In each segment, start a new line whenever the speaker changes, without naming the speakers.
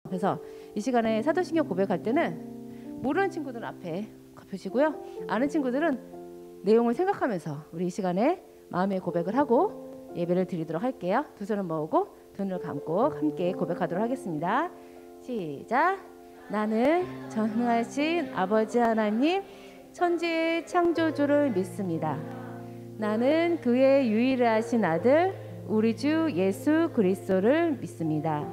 그래서 이 시간에 사도신경 고백할 때는 모르는 친구들은 앞에 펴시고요. 아는 친구들은 내용을 생각하면서 우리 이 시간에 마음의 고백을 하고 예배를 드리도록 할게요. 두 손을 모으고 두 눈을 감고 함께 고백하도록 하겠습니다. 시작. 나는 전능하신 아버지 하나님 천지의 창조주를 믿습니다. 나는 그의 유일하신 아들 우리 주 예수 그리스도를 믿습니다.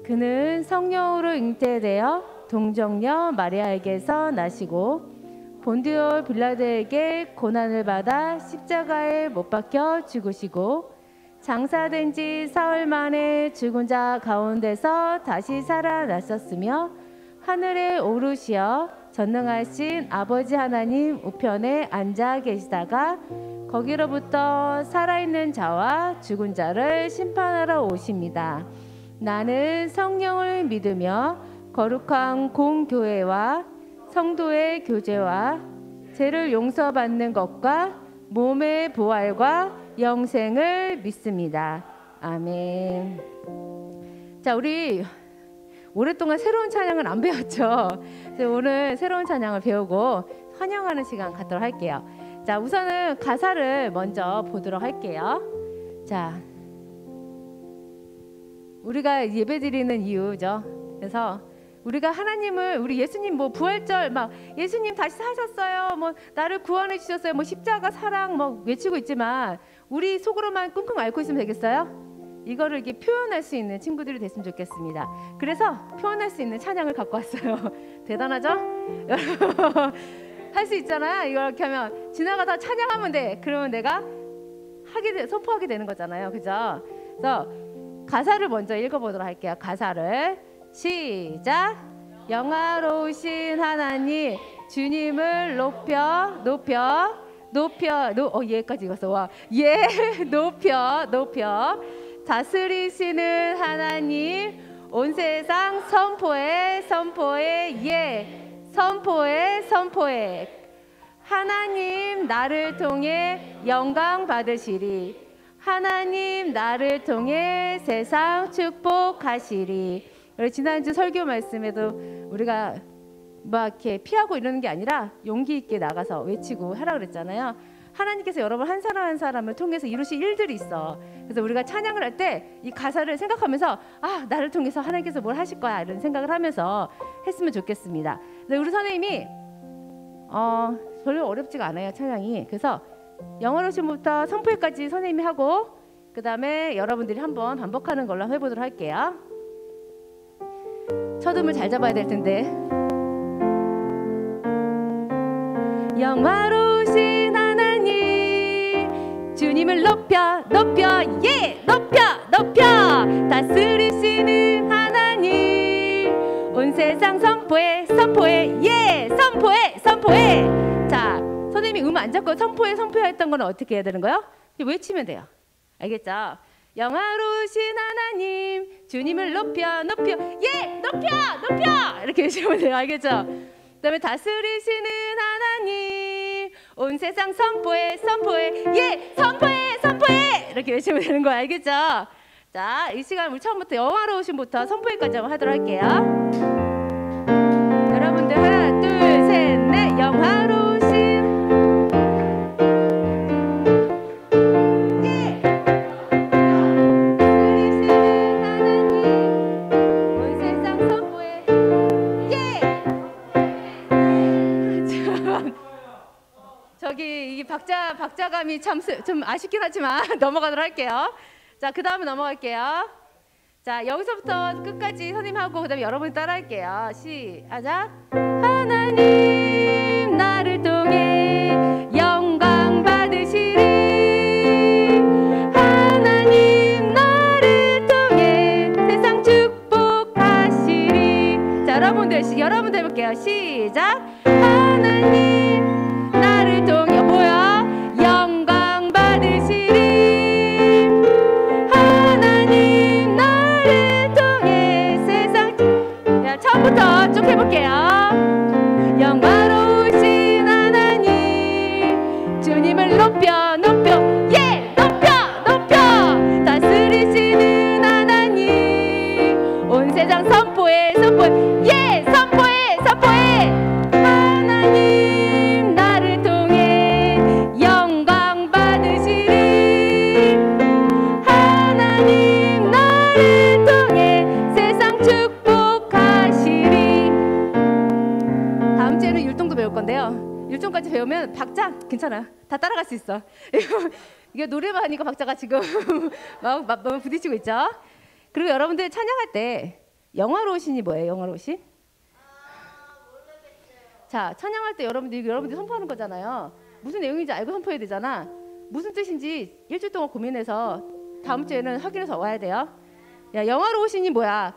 그는 성령으로 잉태되어 동정녀 마리아에게서 나시고 본디오 빌라도에게 고난을 받아 십자가에 못 박혀 죽으시고 장사된 지 사흘 만에 죽은 자 가운데서 다시 살아나셨으며 하늘에 오르시어 전능하신 아버지 하나님 우편에 앉아 계시다가 거기로부터 살아있는 자와 죽은 자를 심판하러 오십니다. 나는 성령을 믿으며 거룩한 공교회와 성도의 교제와 죄를 용서받는 것과 몸의 부활과 영생을 믿습니다. 아멘. 자, 우리 오랫동안 새로운 찬양을 안 배웠죠. 오늘 새로운 찬양을 배우고 환영하는 시간 갖도록 할게요. 자, 우선은 가사를 먼저 보도록 할게요. 자, 우리가 예배드리는 이유죠. 그래서 우리가 하나님을, 우리 예수님 뭐 부활절 막 예수님 다시 사셨어요, 뭐 나를 구원해 주셨어요, 뭐 십자가 사랑 뭐 외치고 있지만 우리 속으로만 끙끙 앓고 있으면 되겠어요? 이거를 이렇게 표현할 수 있는 친구들이 됐으면 좋겠습니다. 그래서 표현할 수 있는 찬양을 갖고 왔어요. 대단하죠? 할 수 있잖아요. 이렇게 하면 지나가다 찬양하면 돼. 그러면 내가 선포하게 되는 거잖아요. 그죠? 그래서 가사를 먼저 읽어보도록 할게요. 가사를 시작. 영화로우신 하나님 주님을 높여 얘까지 읽었어. 와, 예 높여 다스리시는 하나님 온 세상 선포해 예 선포해 하나님 나를 통해 영광 받으시리 하나님 나를 통해 세상 축복하시리. 우리 지난주 설교 말씀에도 우리가 막 이렇게 피하고 이러는 게 아니라 용기 있게 나가서 외치고 하라 그랬잖아요. 하나님께서 여러분 한 사람 한 사람을 통해서 이루실 일들이 있어. 그래서 우리가 찬양을 할 때 이 가사를 생각하면서 아, 나를 통해서 하나님께서 뭘 하실 거야 이런 생각을 하면서 했으면 좋겠습니다. 근데 우리 선생님이 별로 어렵지가 않아요, 찬양이. 그래서 영어로신부터 성포회까지 선생님이 하고 그 다음에 여러분들이 한번 반복하는 걸로 해보도록 할게요. 첫음을 잘 잡아야 될 텐데. 영화로우신 하나님 주님을 높여 예 높여 다스리시는 하나님 온 세상 선포해 예 선포해. 자, 선생님이 안 잡고 선포해 했던 거는 어떻게 해야 되는 거예요? 외치면 돼요. 알겠죠? 영화로우신 하나님 주님을 높여 예 높여 이렇게 외치면 돼요. 알겠죠? 그 다음에 다스리시는 하나님 온 세상 선포해 예 선포해 이렇게 외치면 되는 거예요. 알겠죠? 자, 이 시간 우리 처음부터 영화로우신부터 선포해까지 한번 하도록 할게요. 여러분들 하나 둘 셋 넷 영화로우신 저기 이 박자감이 참 좀 아쉽긴 하지만 넘어가도록 할게요. 자, 그 다음에 넘어갈게요. 자, 여기서부터 끝까지 선생님하고 그 다음에 여러분이 따라할게요. 시작. 하나님 나를 통해 영광 받으시리 하나님 나를 통해 세상 축복하시리. 자, 여러분들 해볼게요. 시작. 하나님 나를 통해 영광 받으시리 하나님 나를 통해 세상 처음부터 쭉 해볼게요. 영화로우신 하나님 주님을 높여 예 높여 다스리시는 하나님 온 세상 선포해 선포해 선포해 예 선포해 선포해 하나님 나를 통해 영광 받으시리 하나님 나를 통해 세상 축복하시리. 다음 주에는 율동도 배울 건데요. 율동까지 배우면 박자 괜찮아. 다 따라갈 수 있어. 이게 노래만 하니까 박자가 지금 막 너무 부딪히고 있죠. 그리고 여러분들 찬양할 때 영화로우신이 뭐예요? 영화로우신? 자, 찬양할 때 여러분들이 선포하는 거잖아요. 무슨 내용인지 알고 선포해야 되잖아. 무슨 뜻인지 일주일 동안 고민해서 다음 주에는 확인해서 와야 돼요. 야, 영화로우신이 뭐야?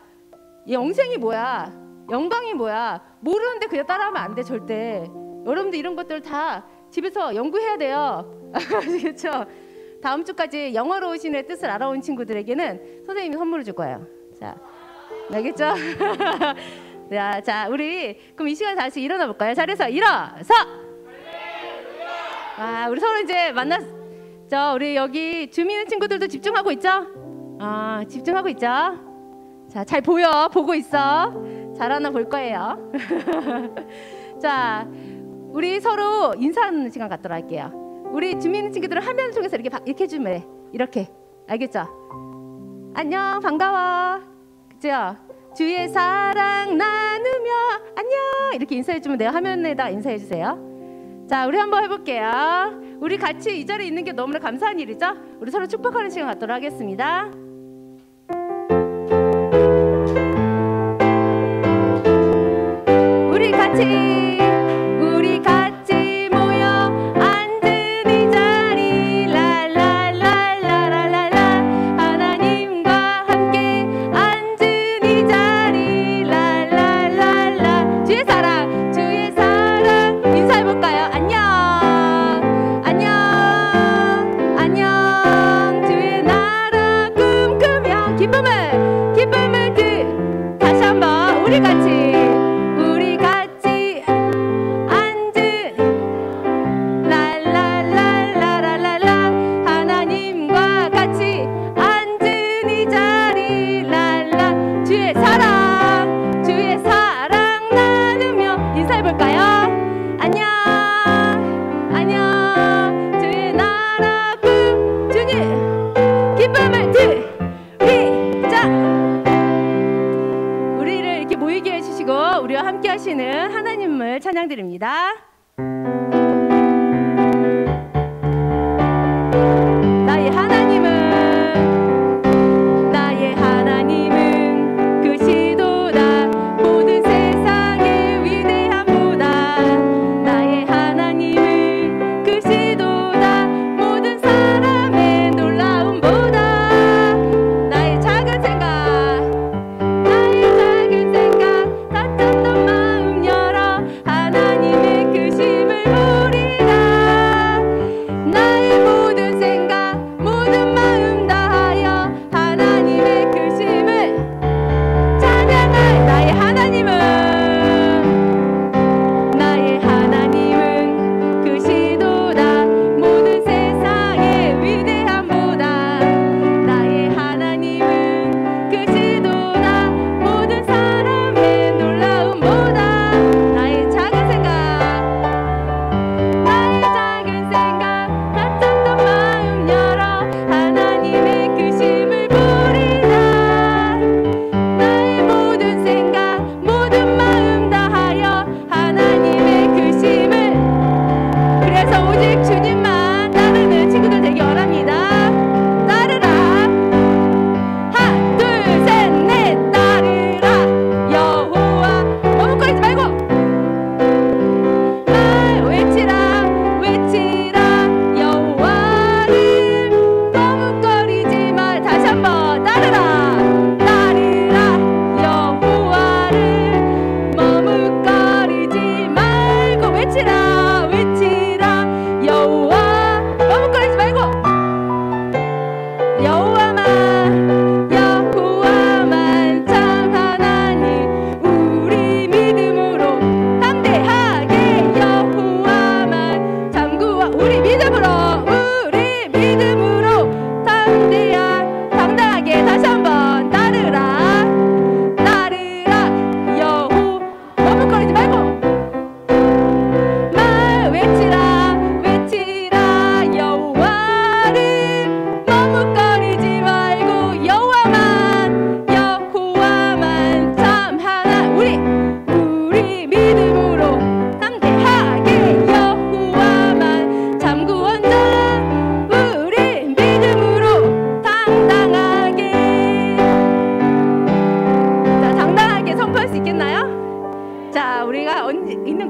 영생이 뭐야? 영광이 뭐야? 모르는데 그냥 따라하면 안 돼, 절대. 여러분들 이런 것들 다 집에서 연구해야 돼요. 아시겠죠? 다음 주까지 영화로우신의 뜻을 알아온 친구들에게는 선생님이 선물을 줄 거예요. 자, 알겠죠? 자, 우리 그럼 이 시간 다시 일어나 볼까요? 자리에서 일어서. 아, 우리 서로 이제 만났죠? 우리 여기 주민 친구들도 집중하고 있죠? 아, 집중하고 있죠? 자, 잘 보고 있어. 잘하나 볼 거예요. 자, 우리 서로 인사하는 시간 갖도록 할게요. 우리 주민 친구들은 화면을 통해서 이렇게 해주면 돼. 이렇게. 알겠죠? 안녕, 반가워. 그죠? 주의 사랑 나누며 안녕 이렇게 인사해주면 돼요. 화면에다 인사해주세요. 자, 우리 한번 해볼게요. 우리 같이 이 자리에 있는 게 너무나 감사한 일이죠? 우리 서로 축복하는 시간 갖도록 하겠습니다. 우리 같이 모여 앉은 이 자리 랄랄랄랄랄랄라 하나님과 함께 앉은 이 자리 랄랄랄라 주의 사랑 인사해볼까요? 안녕 주의 나라 꿈꾸며 기쁨을 다시 한번 우리 같이 우리와 함께 하시는 하나님을 찬양드립니다. 나의 하나님은 크시도다 모든 세상의 위대함보다 나의 하나님은 크시도다 모든 사람의 놀라움보다 나의 작은 생각 닫혔던 마음 열어 하나님의 크신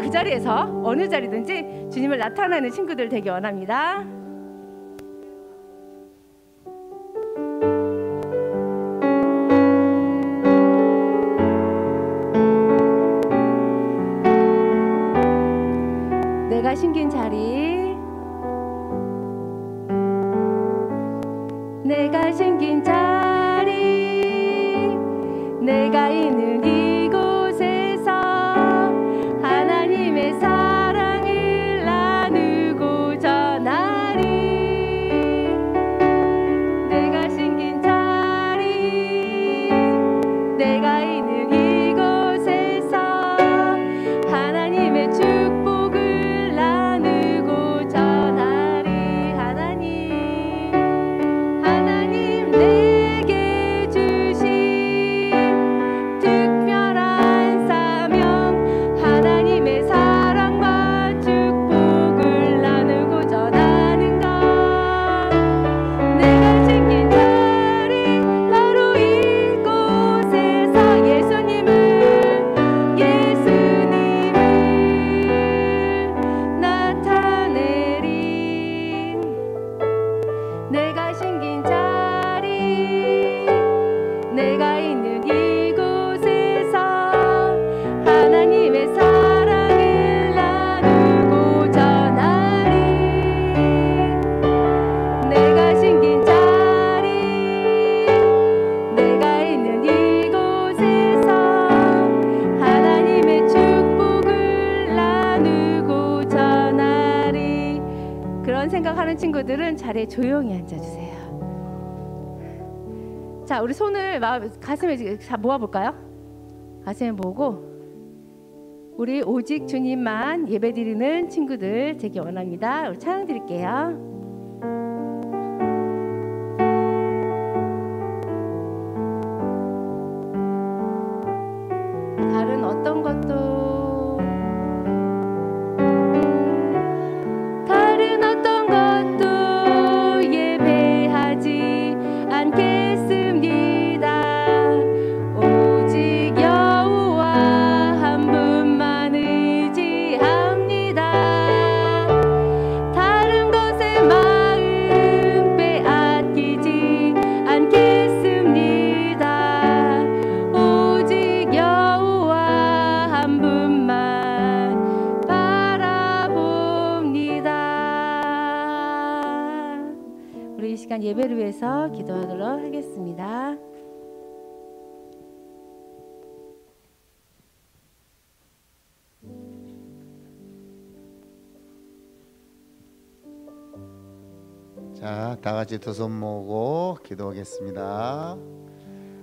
그 자리에서 어느 자리든지 주님을 나타내는 친구들 되기 원합니다. 내가 심긴 자리, 내가 심긴 자리, 내가 있는 이곳에서 하나님의 사랑을 나누고 전하리. 내가 심긴 자리, 내가 있는 이곳에서 하나님의 축복을 나누고 전하리. 하나님 내게 주신 특별한 사명, 하나님의 사랑과 축복을 나누고 전하는 것. 내가 챙긴 자리 바로 이곳에서 예수님을 나타내리. 내가 심긴 자리, 내가 있는 이곳에서 하나님의 사랑을 나누고 전하리. 내가 심긴 자리, 내가 있는 이곳에서 하나님의 축복을 나누고 전하리. 그런 생각하는 친구들은 자리에 조용히 앉아주세요. 자, 우리 손을 가슴에 다 모아볼까요? 가슴에 모으고 우리 오직 주님만 예배드리는 친구들 되기 원합니다. 우리 찬양 드릴게요. 다른 어떤 것도, 다른 어떤 것도 예배하지 않겠습니다. 오직 여호와 한 분만 의지합니다. 다른 것에 마음 빼앗기지 않겠습니다. 오직 여호와 한 분만 바라봅니다. 우리 이 시간 예배를 위해서 기도하도록 하겠습니다.
자, 다 같이 두 손 모으고 기도하겠습니다.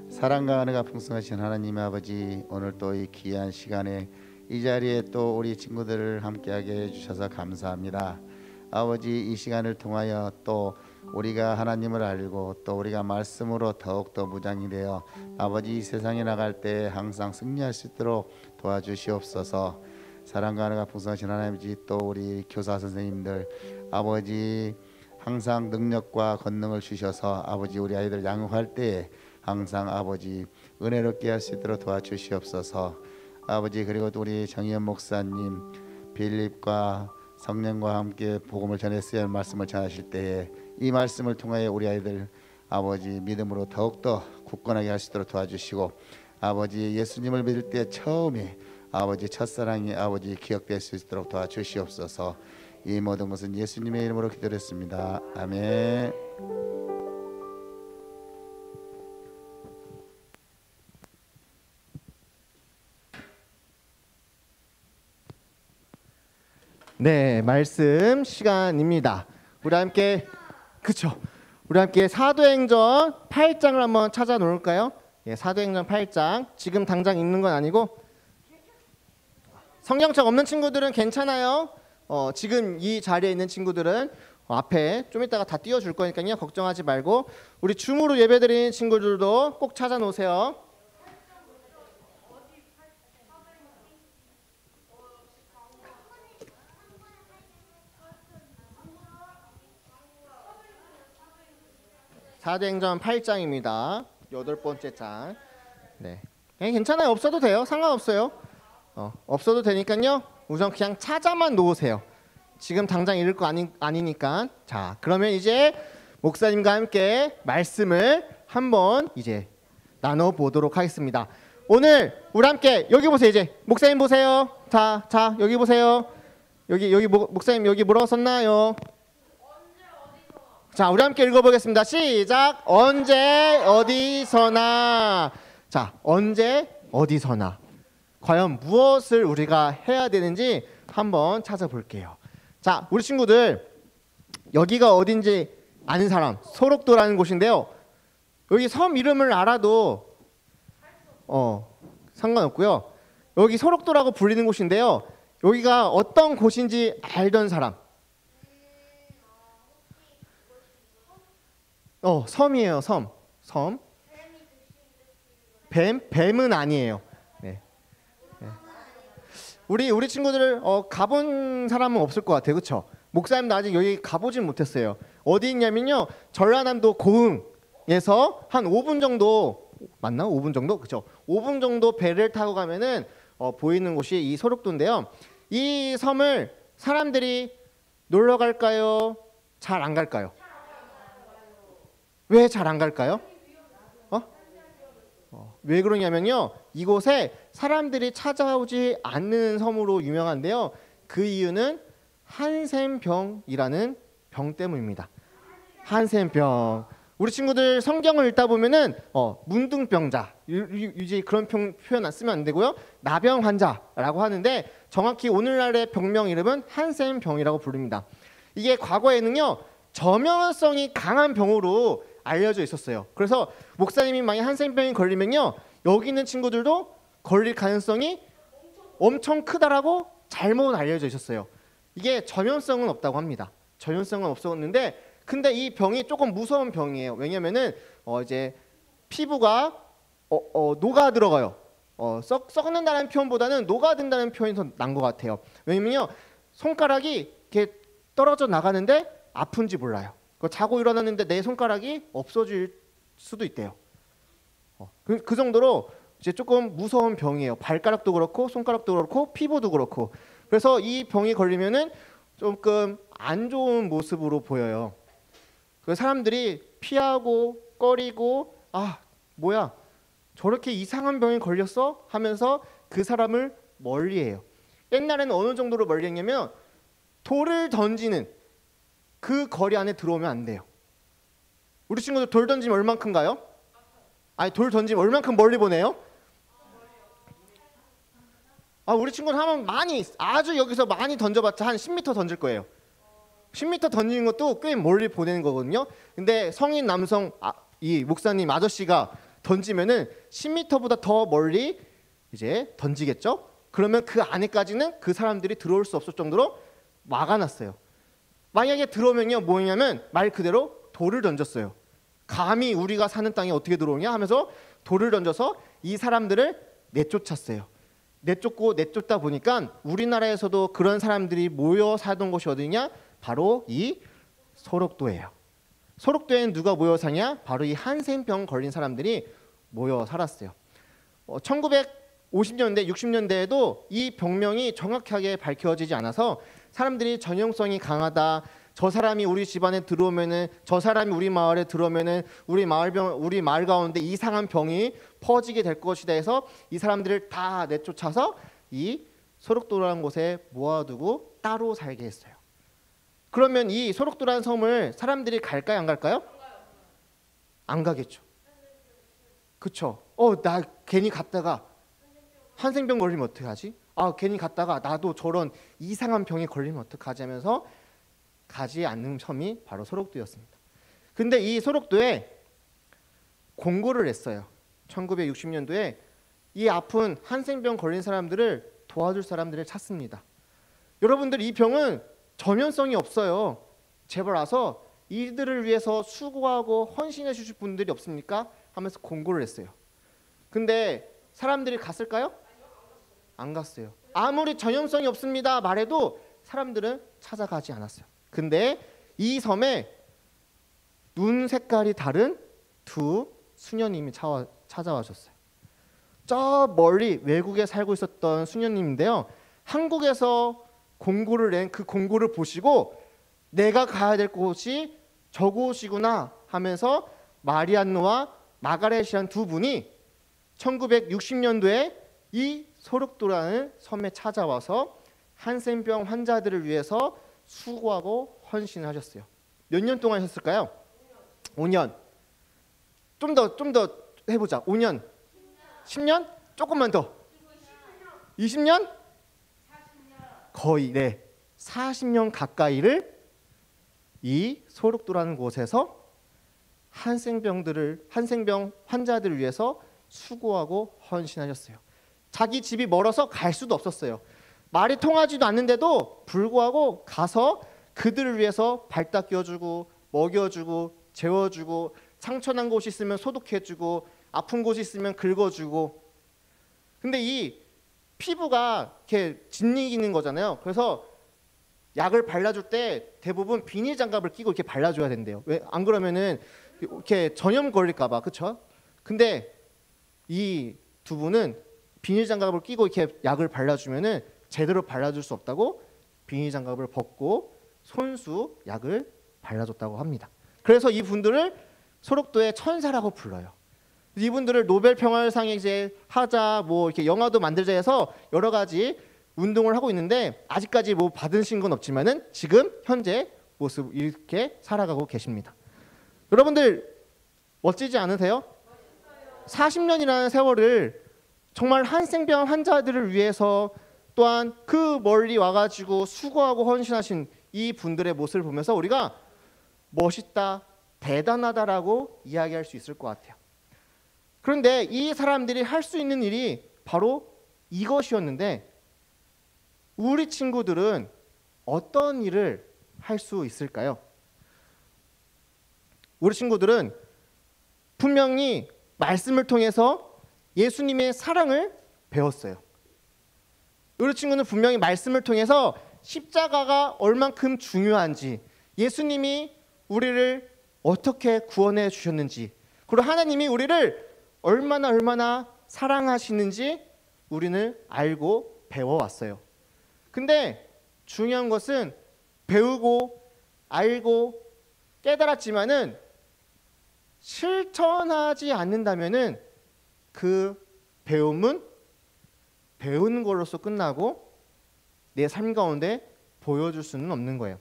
사랑과 은혜가 풍성하신 하나님 아버지, 오늘 또 이 귀한 시간에 이 자리에 또 우리 친구들을 함께하게 해주셔서 감사합니다. 아버지, 이 시간을 통하여 또 우리가 하나님을 알고 또 우리가 말씀으로 더욱더 무장이 되어 아버지 이 세상에 나갈 때 항상 승리할 수 있도록 도와주시옵소서. 사랑과 은혜가 풍성하신 하나님, 또 우리 교사 선생님들 아버지 항상 능력과 권능을 주셔서 아버지 우리 아이들 양육할 때 항상 아버지 은혜롭게 할 수 있도록 도와주시옵소서. 아버지, 그리고 또 우리 정의연 목사님 빌립과 성령과 함께 복음을 전했어야 할 말씀을 전하실 때에 이 말씀을 통하여 우리 아이들 아버지 믿음으로 더욱더 굳건하게 할 수 있도록 도와주시고, 아버지 예수님을 믿을 때 처음에 아버지 첫사랑이 아버지 기억될 수 있도록 도와주시옵소서. 이 모든 것은 예수님의 이름으로 기도했습니다. 아멘.
네, 말씀 시간입니다. 우리 함께 우리 함께 사도행전 8장을 한번 찾아 놓을까요? 예, 사도행전 8장. 지금 당장 읽는 건 아니고 성경책 없는 친구들은 괜찮아요. 지금 이 자리에 있는 친구들은 앞에 좀 이따가 다 띄워줄 거니까요. 걱정하지 말고 우리 줌으로 예배드리는 친구들도 꼭 찾아 놓으세요. 사도행전 8장입니다. 8번째 장. 네. 괜찮아요. 없어도 돼요. 상관없어요. 없어도 되니까요. 우선 그냥 찾아만 놓으세요. 지금 당장 읽을 거 아니니까. 자, 그러면 이제 목사님과 함께 말씀을 한번 이제 나눠보도록 하겠습니다. 오늘 우리 함께 여기 보세요. 이제 목사님 보세요. 자 여기 보세요. 여기 목사님 여기 뭐라고 썼나요? 자, 우리 함께 읽어보겠습니다. 시작. 언제 어디서나. 자, 언제 어디서나. 과연 무엇을 우리가 해야 되는지 한번 찾아볼게요. 자, 우리 친구들 여기가 어딘지 아는 사람, 소록도라는 곳인데요. 여기 섬 이름을 알아도 상관없고요. 여기 소록도라고 불리는 곳인데요. 여기가 어떤 곳인지 알던 사람. 섬이에요. 섬. 뱀은 아니에요. 네. 우리 친구들 가본 사람은 없을 것 같아요. 그렇죠? 목사님도 아직 여기 가보진 못했어요. 어디 있냐면요, 전라남도 고흥에서 한 5분 정도 맞나? 5분 정도? 그렇죠? 5분 정도 배를 타고 가면은 보이는 곳이 이 소록도인데요. 이 섬을 사람들이 놀러 갈까요? 잘 안 갈까요? 왜 잘 안 갈까요? 왜 그러냐면요, 이곳에 사람들이 찾아오지 않는 섬으로 유명한데요. 그 이유는 한센병이라는 병 때문입니다. 한센병. 우리 친구들 성경을 읽다 보면은 문둥병자 이제 그런 표현 쓰면 안 되고요. 나병 환자라고 하는데 정확히 오늘날의 병명 이름은 한센병이라고 부릅니다. 이게 과거에는요, 전염성이 강한 병으로 알려져 있었어요. 그래서 목사님이 만약 한센병이 걸리면요, 여기 있는 친구들도 걸릴 가능성이 엄청 크다라고 잘못 알려져 있었어요. 이게 전염성은 없다고 합니다. 전염성은 없었는데, 근데 이 병이 조금 무서운 병이에요. 왜냐면은 이제 피부가 녹아 들어가요. 썩는다는 표현보다는 녹아든다는 표현이 더 나은 것 같아요. 왜냐면요, 손가락이 이렇게 떨어져 나가는데 아픈지 몰라요. 자고 일어났는데 내 손가락이 없어질 수도 있대요. 그 정도로 이제 조금 무서운 병이에요. 발가락도 그렇고 손가락도 그렇고 피부도 그렇고. 그래서 이 병이 걸리면은 조금 안 좋은 모습으로 보여요. 그 사람들이 피하고 꺼리고, 뭐야 저렇게 이상한 병이 걸렸어? 하면서 그 사람을 멀리해요. 옛날에는 어느 정도로 멀리했냐면 돌을 던지는 그 거리 안에 들어오면 안 돼요. 우리 친구들 돌 던지면 얼만큼가요? 돌 던지면 얼만큼 멀리 보내요? 우리 친구는 하면 아주 여기서 많이 던져봤자 한 10m 던질 거예요. 10m 던지는 것도 꽤 멀리 보내는 거거든요. 근데 성인 남성 이 목사님 아저씨가 던지면은 10m보다 더 멀리 이제 던지겠죠. 그러면 그 안에까지는 그 사람들이 들어올 수 없을 정도로 막아놨어요. 만약에 들어오면요, 뭐냐면 말 그대로 돌을 던졌어요. 감히 우리가 사는 땅에 어떻게 들어오냐 하면서 돌을 던져서 이 사람들을 내쫓았어요. 내쫓다 보니까 우리나라에서도 그런 사람들이 모여 살던 곳이 어디냐? 바로 이 소록도예요. 소록도에는 누가 모여 사냐? 바로 이 한센병 걸린 사람들이 모여 살았어요. 1950년대, 60년대에도 이 병명이 정확하게 밝혀지지 않아서 사람들이 전염성이 강하다, 저 사람이 우리 집안에 들어오면은, 저 사람이 우리 마을에 들어오면은 우리 마을 가운데 이상한 병이 퍼지게 될 것이다 해서 이 사람들을 다 내쫓아서 이 소록도라는 곳에 모아두고 따로 살게 했어요. 그러면 이 소록도라는 섬을 사람들이 갈까요, 안 갈까요? 안 가겠죠. 그쵸? 나 괜히 갔다가 한센병 걸리면 어떡하지? 괜히 갔다가 나도 저런 이상한 병에 걸리면 어떡하지 하면서 가지 않는 섬이 바로 소록도였습니다. 근데 이 소록도에 공고를 냈어요. 1960년도에 이 아픈 한센병 걸린 사람들을 도와줄 사람들을 찾습니다. 여러분들, 이 병은 전염성이 없어요. 제발 와서 이들을 위해서 수고하고 헌신해 주실 분들이 없습니까? 하면서 공고를 했어요. 근데 사람들이 갔을까요? 안 갔어요. 아무리 전염성이 없습니다 말해도 사람들은 찾아가지 않았어요. 근데 이 섬에 눈 색깔이 다른 두 수녀님이 찾아와셨어요. 저 멀리 외국에 살고 있었던 수녀님인데요. 한국에서 공고를 낸 그 공고를 보시고 내가 가야 될 곳이 저곳이구나 하면서 마리안누와 마가렛이란 두 분이 1960년도에 이 소록도라는 섬에 찾아와서 한센병 환자들을 위해서 수고하고 헌신을 하셨어요. 몇 년 동안 하셨을까요? 5년. 좀 더 해보자. 5년. 10년? 조금만 더. 20년? 거의 40년 가까이를 이 소록도라는 곳에서 한센병 환자들을 위해서 수고하고 헌신하셨어요. 자기 집이 멀어서 갈 수도 없었어요. 말이 통하지도 않는데도 불구하고 가서 그들을 위해서 발 닦여주고 먹여주고 재워주고 상처난 곳이 있으면 소독해주고 아픈 곳이 있으면 긁어주고. 근데 이 피부가 이렇게 짓이기는 거잖아요. 그래서 약을 발라줄 때 대부분 비닐 장갑을 끼고 이렇게 발라줘야 된대요. 왜? 안 그러면은 이렇게 전염 걸릴까봐, 그렇죠? 근데 이 두 분은 비닐 장갑을 끼고 이렇게 약을 발라주면은 제대로 발라줄 수 없다고 비닐 장갑을 벗고 손수 약을 발라줬다고 합니다. 그래서 이 분들을 소록도의 천사라고 불러요. 이분들을 노벨 평화상에 이제 하자, 뭐 이렇게 영화도 만들자 해서 여러 가지 운동을 하고 있는데 아직까지 뭐 받으신 건 없지만은 지금 현재 모습 이렇게 살아가고 계십니다. 여러분들 멋지지 않으세요? 40년이라는 세월을 정말 한센병 환자들을 위해서 또한 그 멀리 와가지고 수고하고 헌신하신 이 분들의 모습을 보면서 우리가 멋있다, 대단하다라고 이야기할 수 있을 것 같아요. 그런데 이 사람들이 할 수 있는 일이 바로 이것이었는데 우리 친구들은 어떤 일을 할 수 있을까요? 우리 친구들은 분명히 말씀을 통해서 예수님의 사랑을 배웠어요. 우리 친구는 분명히 말씀을 통해서 십자가가 얼만큼 중요한지, 예수님이 우리를 어떻게 구원해 주셨는지, 그리고 하나님이 우리를 얼마나 사랑하시는지 우리는 알고 배워왔어요. 근데 중요한 것은 배우고 알고 깨달았지만은 실천하지 않는다면은 그 배움은 배우는 걸로서 끝나고 내 삶 가운데 보여줄 수는 없는 거예요.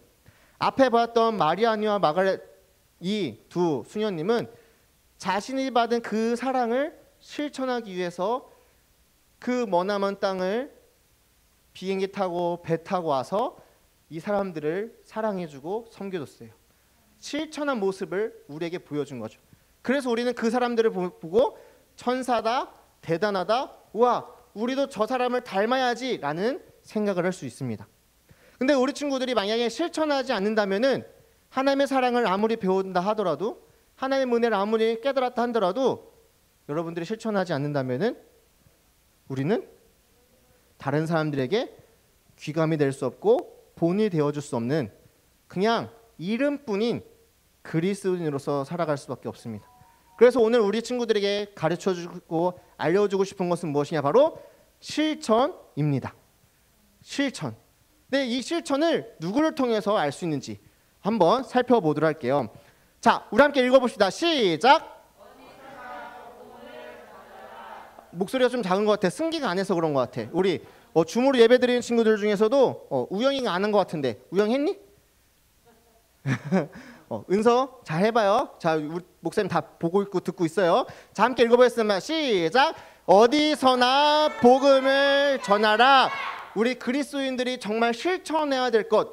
앞에 봤던 마리아니와 마가렛 이 두 수녀님은 자신이 받은 그 사랑을 실천하기 위해서 그 머나먼 땅을 비행기 타고 배 타고 와서 이 사람들을 사랑해주고 섬겨줬어요. 실천한 모습을 우리에게 보여준 거죠. 그래서 우리는 그 사람들을 보고 천사다, 대단하다, 우와 우리도 저 사람을 닮아야지 라는 생각을 할 수 있습니다. 근데 우리 친구들이 만약에 실천하지 않는다면은 하나님의 사랑을 아무리 배운다 하더라도, 하나님의 은혜를 아무리 깨달았다 하더라도 여러분들이 실천하지 않는다면은 우리는 다른 사람들에게 귀감이 될 수 없고 본이 되어줄 수 없는 그냥 이름뿐인 그리스도인으로서 살아갈 수밖에 없습니다. 그래서 오늘 우리 친구들에게 가르쳐주고 알려주고 싶은 것은 무엇이냐? 바로 실천입니다. 실천. 근데 이 실천을 누구를 통해서 알 수 있는지 한번 살펴보도록 할게요. 자, 우리 함께 읽어봅시다. 시작. 목소리가 좀 작은 것 같아. 승기가 안 해서 그런 것 같아. 우리 줌으로 예배드리는 친구들 중에서도 우영이가 아는 것 같은데 우영 했니? 은서 잘 해봐요. 자, 우리 목사님 다 보고 있고 듣고 있어요. 자, 함께 읽어보겠습니다. 시작. 어디서나 복음을 전하라. 우리 그리스도인들이 정말 실천해야 될 것,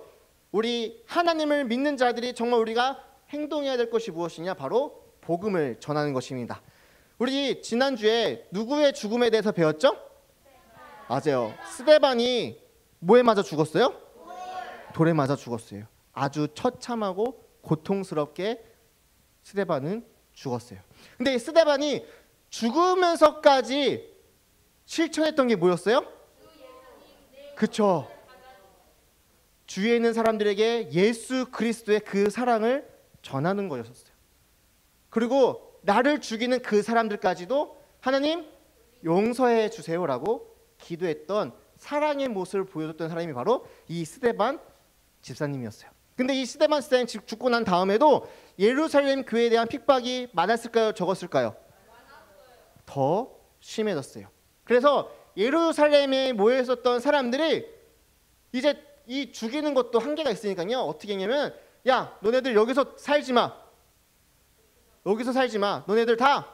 우리 하나님을 믿는 자들이 정말 우리가 행동해야 될 것이 무엇이냐? 바로 복음을 전하는 것입니다. 우리 지난주에 누구의 죽음에 대해서 배웠죠? 맞아요. 스데반이 뭐에 맞아 죽었어요? 돌에 맞아 죽었어요. 아주 처참하고 고통스럽게 스데반은 죽었어요. 근데 이 스데반이 죽으면서까지 실천했던 게 뭐였어요? 그쵸. 주위에 있는 사람들에게 예수 그리스도의 그 사랑을 전하는 거였어요. 그리고 나를 죽이는 그 사람들까지도 하나님 용서해 주세요라고 기도했던 사랑의 모습을 보여줬던 사람이 바로 이 스데반 집사님이었어요. 근데 이 스데반 집사님 죽고 난 다음에도 예루살렘 교회에 대한 핍박이 많았을까요? 적었을까요? 더 심해졌어요. 그래서 예루살렘에 모여 있었던 사람들이 이제 이 죽이는 것도 한계가 있으니까요. 어떻게 했냐면, 야, 너네들 여기서 살지 마. 여기서 살지 마. 너네들 다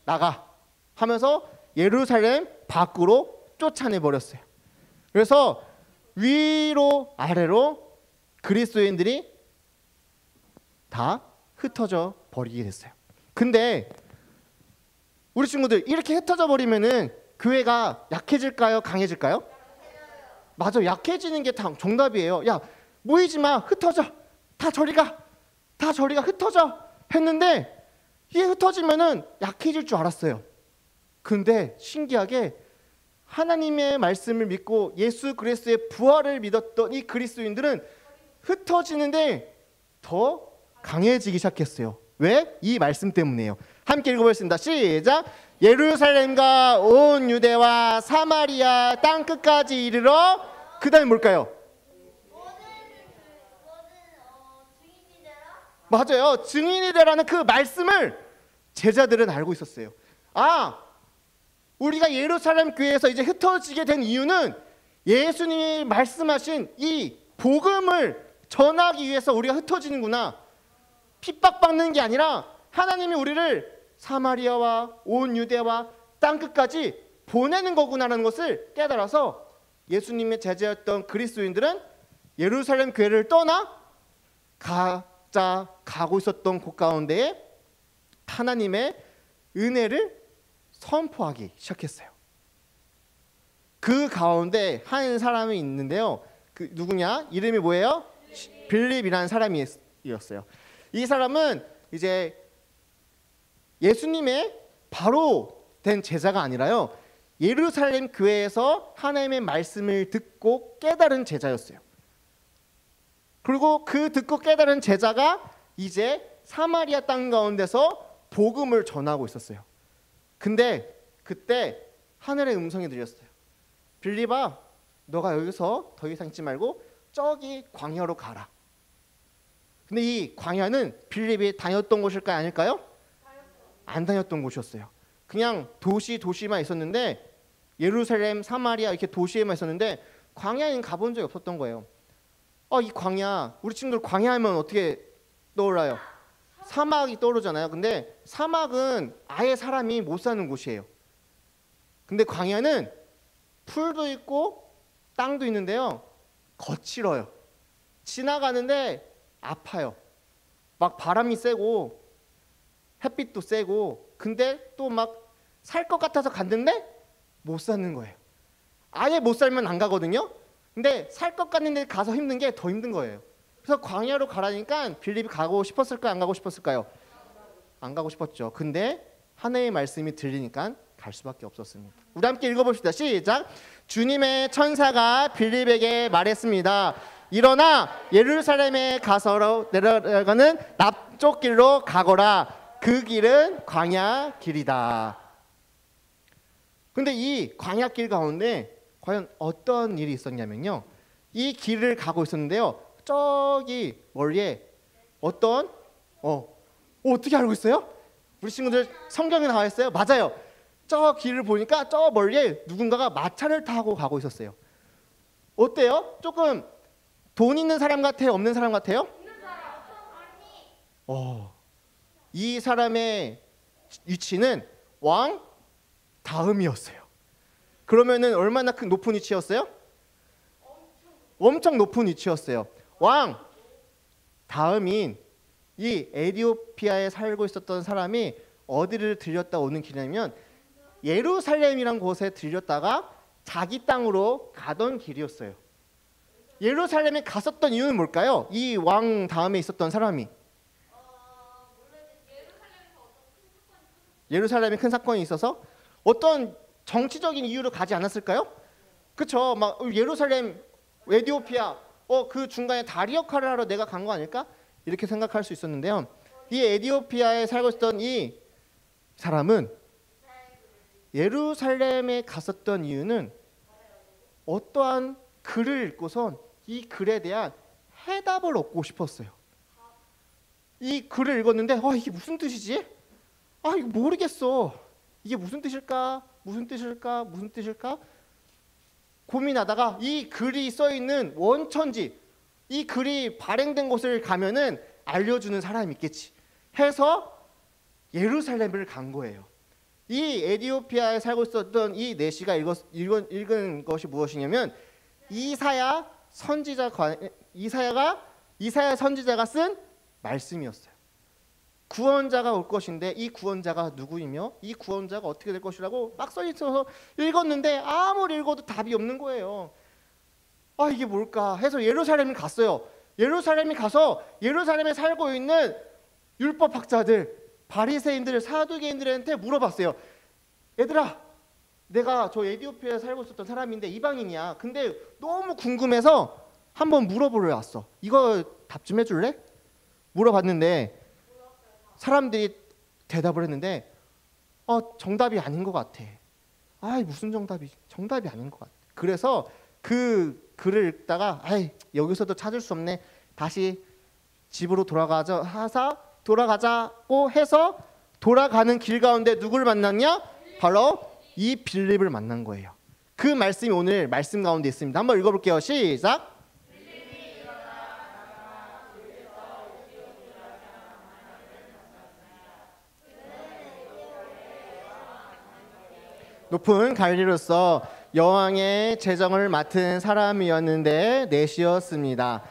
나가 하면서 예루살렘 밖으로 쫓아내 버렸어요. 그래서 위로 아래로 그리스도인들이 다 흩어져 버리게 됐어요. 근데 우리 친구들, 이렇게 흩어져 버리면은 교회가 약해질까요? 강해질까요? 맞아, 약해지는 게 다 정답이에요. 야, 모이지 마, 흩어져, 다 저리 가, 다 저리가 흩어져 했는데, 이게 흩어지면은 약해질 줄 알았어요. 근데 신기하게 하나님의 말씀을 믿고 예수 그리스도의 부활을 믿었던 이 그리스도인들은 흩어지는데 더 강해지기 시작했어요. 왜? 이 말씀 때문이에요. 함께 읽어보겠습니다. 시작. 예루살렘과 온 유대와 사마리아 땅끝까지 이르러, 그 다음에 뭘까요? 맞아요. 증인이 되라는 그 말씀을 제자들은 알고 있었어요. 아, 우리가 예루살렘 교회에서 이제 흩어지게 된 이유는 예수님이 말씀하신 이 복음을 전하기 위해서 우리가 흩어지는구나. 핍박받는 게 아니라 하나님이 우리를 사마리아와 온 유대와 땅끝까지 보내는 거구나라는 것을 깨달아서 예수님의 제자였던 그리스도인들은 예루살렘 교회를 떠나 각자 가고 있었던 곳 가운데에 하나님의 은혜를 선포하기 시작했어요. 그 가운데 한 사람이 있는데요. 그 누구냐? 이름이 뭐예요? 빌립이라는 사람이었어요. 이 사람은 이제 예수님의 바로 된 제자가 아니라요, 예루살렘 교회에서 하나님의 말씀을 듣고 깨달은 제자였어요. 그리고 그 듣고 깨달은 제자가 이제 사마리아 땅 가운데서 복음을 전하고 있었어요. 근데 그때 하늘의 음성이 들렸어요. 빌립아, 너가 여기서 더 이상 있지 말고 저기 광야로 가라. 근데 이 광야는 빌립이 다녔던 곳일까요? 아닐까요? 안 다녔던 곳이었어요. 그냥 도시만 있었는데, 예루살렘, 사마리아 이렇게 도시에만 있었는데 광야에는 가본 적이 없었던 거예요. 이 광야, 우리 친구들 광야 하면 어떻게 떠올라요? 사막이 떠오르잖아요. 근데 사막은 아예 사람이 못 사는 곳이에요. 근데 광야는 풀도 있고 땅도 있는데요, 거칠어요. 지나가는데 아파요. 막 바람이 세고 햇빛도 세고, 근데 또 막 살 것 같아서 갔는데 못 사는 거예요. 아예 못 살면 안 가거든요. 근데 살 것 같는데 가서 힘든 게 더 힘든 거예요. 그래서 광야로 가라니까 빌립이 가고 싶었을까요? 안 가고 싶었을까요? 안 가고 싶었죠. 근데 하나님의 말씀이 들리니까 갈 수밖에 없었습니다. 우리 함께 읽어봅시다. 시작. 주님의 천사가 빌립에게 말했습니다. 일어나 예루살렘에 가서 내려가는 남쪽 길로 가거라. 그 길은 광야 길이다. 근데 이 광야 길 가운데 과연 어떤 일이 있었냐면요, 이 길을 가고 있었는데요, 저기 멀리에 어떤 어떻게 알고 있어요? 우리 친구들 성경에 나와 있어요. 맞아요. 저 길을 보니까 저 멀리에 누군가가 마차를 타고 가고 있었어요. 어때요? 조금 돈 있는 사람 같아요? 없는 사람 같아요? 이 사람의 위치는 왕 다음이었어요. 그러면은 얼마나 높은 위치였어요? 엄청 높은 위치였어요. 왕 다음인 이 에티오피아에 살고 있었던 사람이 어디를 들렸다 오는 길이냐면 예루살렘이란 곳에 들렸다가 자기 땅으로 가던 길이었어요. 예루살렘에 갔었던 이유는 뭘까요? 이 왕 다음에 있었던 사람이 예루살렘에 큰 사건이 있어서 어떤 정치적인 이유로 가지 않았을까요? 그쵸? 막 예루살렘, 에티오피아, 그 중간에 다리 역할을 하러 내가 간 거 아닐까? 이렇게 생각할 수 있었는데요. 이 에티오피아에 살고 있었던 이 사람은 예루살렘에 갔었던 이유는 어떠한 글을 읽고선 이 글에 대한 해답을 얻고 싶었어요. 이 글을 읽었는데 이게 무슨 뜻이지? 이거 모르겠어. 이게 무슨 뜻일까? 무슨 뜻일까? 무슨 뜻일까? 고민하다가 이 글이 써 있는 원천지, 이 글이 발행된 곳을 가면은 알려주는 사람이 있겠지 해서 예루살렘을 간 거예요. 이 에티오피아에 살고 있었던 이 내시가 읽은 것이 무엇이냐면 이사야 선지자가 쓴 말씀이었어요. 구원자가 올 것인데 이 구원자가 누구이며 이 구원자가 어떻게 될 것이라고 막 써 있어서 읽었는데 아무리 읽어도 답이 없는 거예요. 이게 뭘까 해서 예루살렘을 갔어요. 예루살렘에 가서 예루살렘에 살고 있는 율법학자들, 바리새인들, 사두개인들한테 물어봤어요. 얘들아, 내가 저 에티오피아에 살고 있었던 사람인데 이방인이야. 근데 너무 궁금해서 한번 물어보러 왔어. 이거 답 좀 해줄래? 물어봤는데 사람들이 대답을 했는데 정답이 아닌 것 같아. 무슨 정답이 아닌 것 같아. 그래서 그 글을 읽다가 여기서도 찾을 수 없네. 다시 집으로 돌아가자고 해서 돌아가는 길 가운데 누구를 만났냐? 바로 이 빌립을 만난 거예요. 그 말씀이 오늘 말씀 가운데 있습니다. 한번 읽어볼게요. 시작. 높은 관리로서 여왕의 재정을 맡은 사람이었는데 내시였습니다.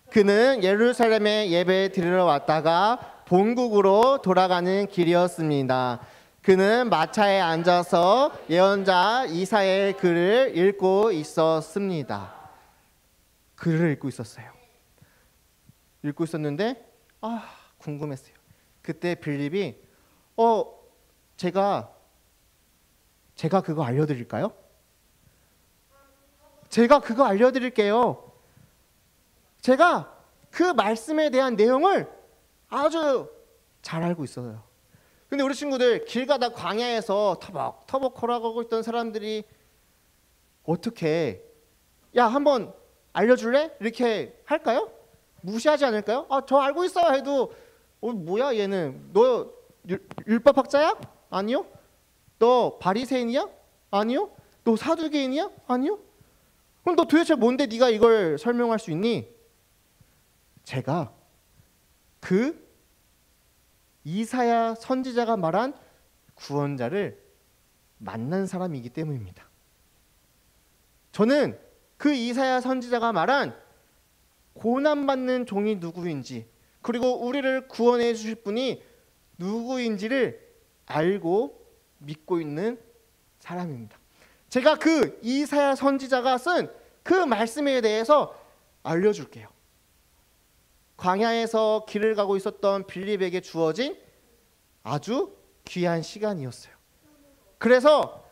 그는 예루살렘에 예배 드리러 왔다가 본국으로 돌아가는 길이었습니다. 그는 마차에 앉아서 예언자 이사야의 글을 읽고 있었습니다. 글을 읽고 있었어요. 읽고 있었는데 궁금했어요. 그때 빌립이 제가 그거 알려드릴까요? 제가 그거 알려드릴게요. 제가 그 말씀에 대한 내용을 아주 잘 알고 있어요. 근데 우리 친구들 길 가다 광야에서 터벅터벅 걸어가고 있던 사람들이 어떻게 한번 알려줄래? 이렇게 할까요? 무시하지 않을까요? 저 알고 있어요 해도 뭐야 얘는 너 율법학자야? 아니요. 너 바리새인이야? 아니요. 너 사두개인이야? 아니요. 그럼 너 도대체 뭔데 네가 이걸 설명할 수 있니? 제가 그 이사야 선지자가 말한 구원자를 만난 사람이기 때문입니다. 저는 그 이사야 선지자가 말한 고난받는 종이 누구인지 그리고 우리를 구원해 주실 분이 누구인지를 알고 믿고 있는 사람입니다. 제가 그 이사야 선지자가 쓴 그 말씀에 대해서 알려줄게요. 광야에서 길을 가고 있었던 빌립에게 주어진 아주 귀한 시간이었어요. 그래서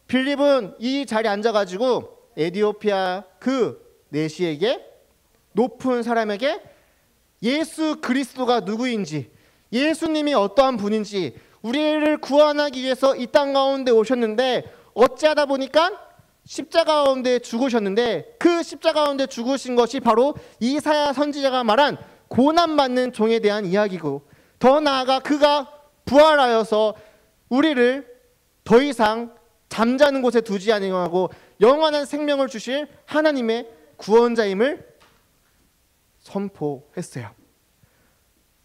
빌립은 이 자리에 앉아가지고 에티오피아 그 내시에게 높은 사람에게 예수 그리스도가 누구인지 예수님이 어떠한 분인지 우리를 구원하기 위해서 이 땅 가운데 오셨는데 어찌하다 보니까 십자가 가운데 죽으셨는데 그 십자가 가운데 죽으신 것이 바로 이사야 선지자가 말한 고난받는 종에 대한 이야기고 더 나아가 그가 부활하여서 우리를 더 이상 잠자는 곳에 두지 아니하고 영원한 생명을 주실 하나님의 구원자임을 선포했어요.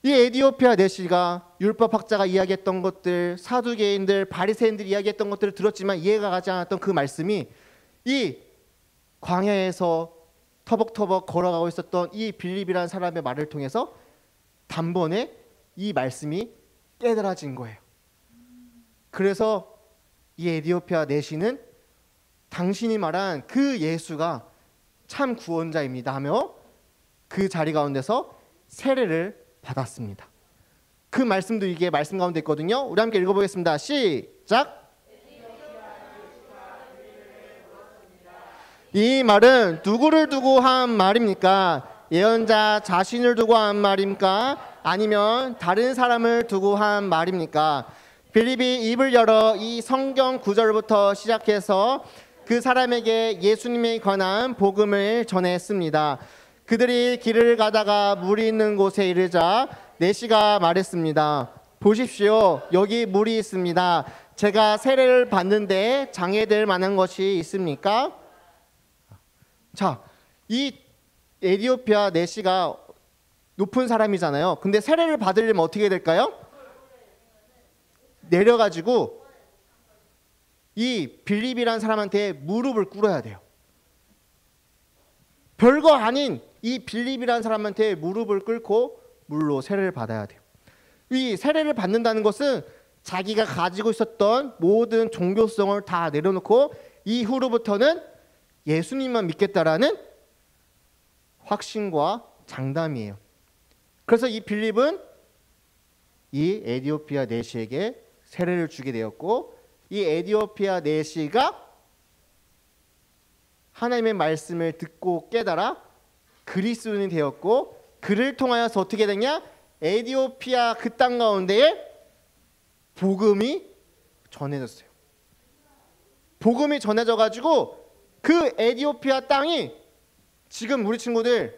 이 에티오피아 내시가 율법학자가 이야기했던 것들, 사두개인들, 바리새인들이 이야기했던 것들을 들었지만 이해가 가지 않았던 그 말씀이 이 광야에서 터벅터벅 걸어가고 있었던 이 빌립이라는 사람의 말을 통해서 단번에 이 말씀이 깨달아진 거예요. 그래서 이 에티오피아 내시는 당신이 말한 그 예수가 참 구원자입니다 하며 그 자리 가운데서 세례를 받았습니다. 그 말씀도 이게 말씀 가운데 있거든요. 우리 함께 읽어보겠습니다. 시작. 이 말은 누구를 두고 한 말입니까? 예언자 자신을 두고 한 말입니까? 아니면 다른 사람을 두고 한 말입니까? 빌립이 입을 열어 이 성경 구절부터 시작해서 그 사람에게 예수님에 관한 복음을 전했습니다. 그들이 길을 가다가 물이 있는 곳에 이르자 내시가 말했습니다. 보십시오, 여기 물이 있습니다. 제가 세례를 받는데 장애될 만한 것이 있습니까? 자, 이 에디오피아 내시가 높은 사람이잖아요. 근데 세례를 받으려면 어떻게 될까요? 내려가지고 이 빌립이라는 사람한테 무릎을 꿇어야 돼요. 별거 아닌 이 빌립이라는 사람한테 무릎을 꿇고 물로 세례를 받아야 돼요. 이 세례를 받는다는 것은 자기가 가지고 있었던 모든 종교성을 다 내려놓고 이후로부터는 예수님만 믿겠다라는 확신과 장담이에요. 그래서 이 빌립은 이 에디오피아 내시에게 세례를 주게 되었고, 이 에디오피아 내시가 하나님의 말씀을 듣고 깨달아 그리스도인이 되었고, 그를 통하여서 어떻게 되냐? 에디오피아 그 땅 가운데에 복음이 전해졌어요. 복음이 전해져 가지고 그 에디오피아 땅이 지금 우리 친구들